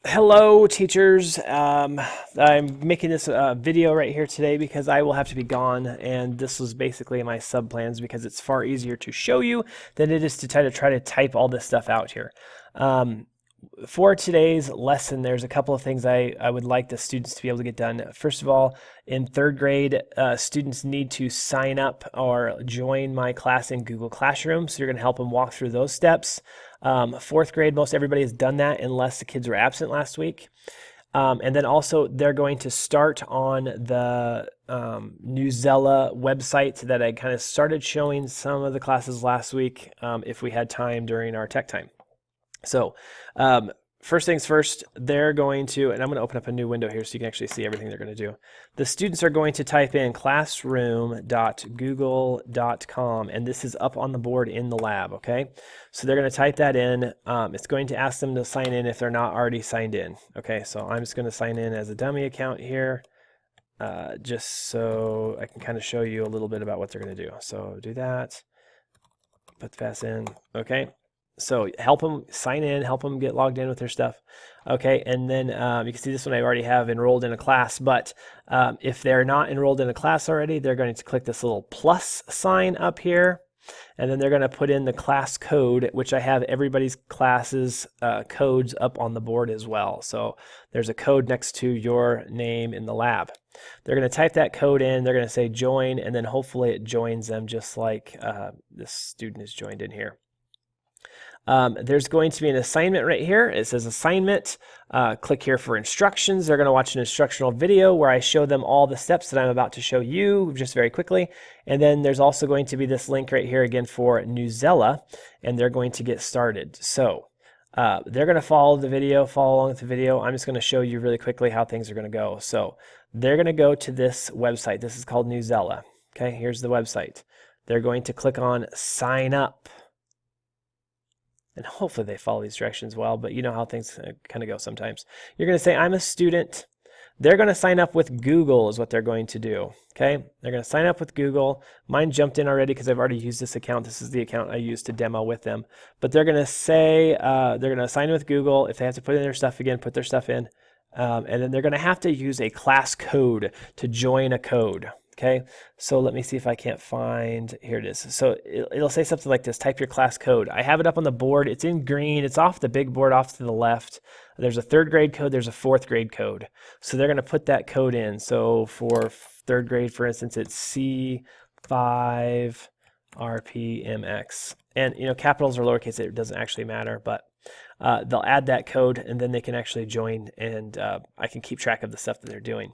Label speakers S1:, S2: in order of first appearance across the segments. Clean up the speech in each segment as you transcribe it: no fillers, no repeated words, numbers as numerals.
S1: Hello, teachers. I'm making this video right here today because I will have to be gone, and this was basically my sub plans because it's far easier to show you than it is to try to type all this stuff out here. Um, for today's lesson, there's a couple of things I would like the students to be able to get done. First of all, in third grade, students need to sign up or join my class in Google Classroom. So you're going to help them walk through those steps. Fourth grade, most everybody has done that unless the kids were absent last week. And then also they're going to start on the Newsela website that I kind of started showing some of the classes last week if we had time during our tech time. So first things first, they're going to, and I'm going to open up a new window here so you can actually see everything they're going to do. The students are going to type in classroom.google.com, and this is up on the board in the lab, okay? So they're going to type that in. It's going to ask them to sign in if they're not already signed in, okay? So I'm just going to sign in as a dummy account here, just so I can kind of show you a little bit about what they're going to do. So do that, put the pass in, okay? So help them sign in, help them get logged in with their stuff. Okay, and then you can see this one I already have enrolled in a class, but if they're not enrolled in a class already, they're going to click this little plus sign up here, and then they're going to put in the class code, which I have everybody's classes codes up on the board as well. So there's a code next to your name in the lab. They're going to type that code in, they're going to say join, and then hopefully it joins them just like this student is joined in here. There's going to be an assignment right here. It says assignment. Click here for instructions. They're going to watch an instructional video where I show them all the steps that I'm about to show you just very quickly. And then there's also going to be this link right here again for Newsela, and they're going to get started. So they're going to follow along with the video. I'm just going to show you really quickly how things are going to go. So they're going to go to this website. This is called Newsela. Okay, here's the website. They're going to click on sign up. And hopefully they follow these directions well, but you know how things kind of go sometimes. You're going to say, I'm a student. They're going to sign up with Google is what they're going to do. Okay, they're going to sign up with Google. Mine jumped in already because I've already used this account. This is the account I used to demo with them. But they're going to say, they're going to sign in with Google. If they have to put in their stuff again, put their stuff in. And then they're going to have to use a class code to join a code. Okay, so let me see if I can't find, here it is. So it'll say something like this, type your class code. I have it up on the board. It's in green. It's off the big board off to the left. There's a third grade code. There's a fourth grade code. So they're going to put that code in. So for third grade, for instance, it's C5RPMX. And, you know, capitals or lowercase, it doesn't actually matter, but they'll add that code and then they can actually join, and I can keep track of the stuff that they're doing.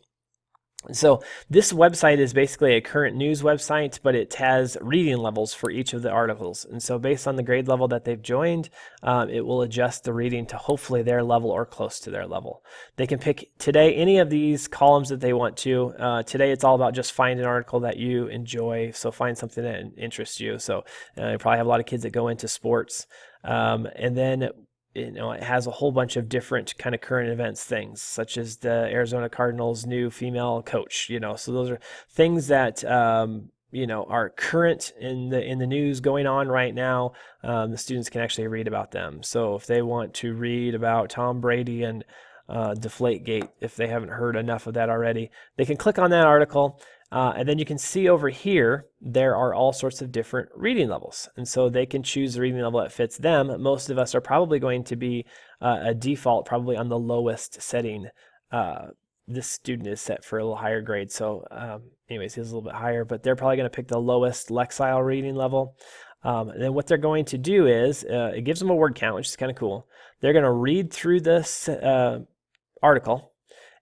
S1: So this website is basically a current news website, but it has reading levels for each of the articles. And so based on the grade level that they've joined, it will adjust the reading to hopefully their level or close to their level. They can pick today any of these columns that they want to. Today it's all about just find an article that you enjoy. So find something that interests you. So you probably have a lot of kids that go into sports. And then you know, it has a whole bunch of different kind of current events things, such as the Arizona Cardinals' new female coach. You know, so those are things that you know are current in the news going on right now. The students can actually read about them. So if they want to read about Tom Brady and Deflategate, if they haven't heard enough of that already, they can click on that article. And then you can see over here, there are all sorts of different reading levels. And so they can choose the reading level that fits them. Most of us are probably going to be a default, probably on the lowest setting. This student is set for a little higher grade. So anyways, he's a little bit higher, but they're probably going to pick the lowest Lexile reading level. And then what they're going to do is, it gives them a word count, which is kind of cool. They're going to read through this article.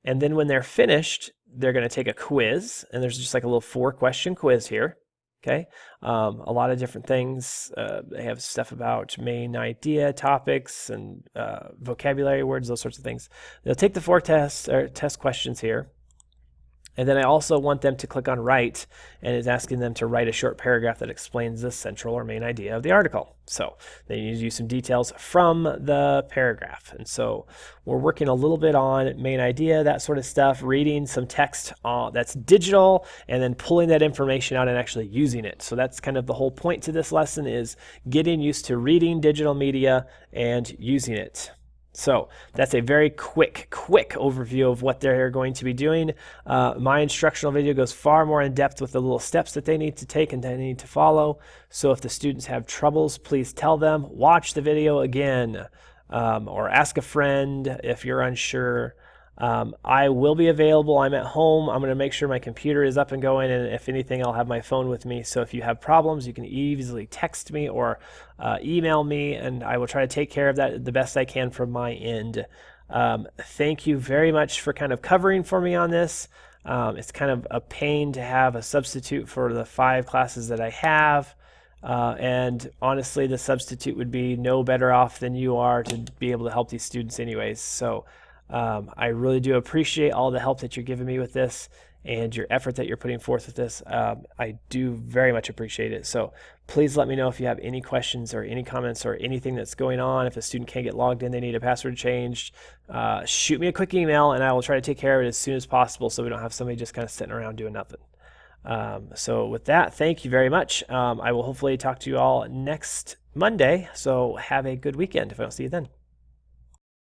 S1: And then when they're finished, they're going to take a quiz, and there's just like a little 4-question quiz here. Okay, a lot of different things. They have stuff about main idea, topics, and vocabulary words, those sorts of things. They'll take the 4 test questions here. And then I also want them to click on write, and it's asking them to write a short paragraph that explains the central or main idea of the article. So they need to use some details from the paragraph. And so we're working a little bit on main idea, that sort of stuff, reading some text that's digital, and then pulling that information out and actually using it. So that's kind of the whole point to this lesson, is getting used to reading digital media and using it. So that's a very quick overview of what they're going to be doing. My instructional video goes far more in depth with the little steps that they need to take and they need to follow. So if the students have troubles, please tell them, watch the video again, or ask a friend if you're unsure. I will be available. I'm at home. I'm going to make sure my computer is up and going, and if anything, I'll have my phone with me. So if you have problems, you can easily text me or email me, and I will try to take care of that the best I can from my end. Thank you very much for kind of covering for me on this. It's kind of a pain to have a substitute for the 5 classes that I have. And honestly, the substitute would be no better off than you are to be able to help these students anyways. So I really do appreciate all the help that you're giving me with this and your effort that you're putting forth with this. I do very much appreciate it. So please let me know if you have any questions or any comments or anything that's going on. If a student can't get logged in, they need a password changed, shoot me a quick email and I will try to take care of it as soon as possible so we don't have somebody just kind of sitting around doing nothing. So with that, thank you very much. I will hopefully talk to you all next Monday. So have a good weekend if I don't see you then.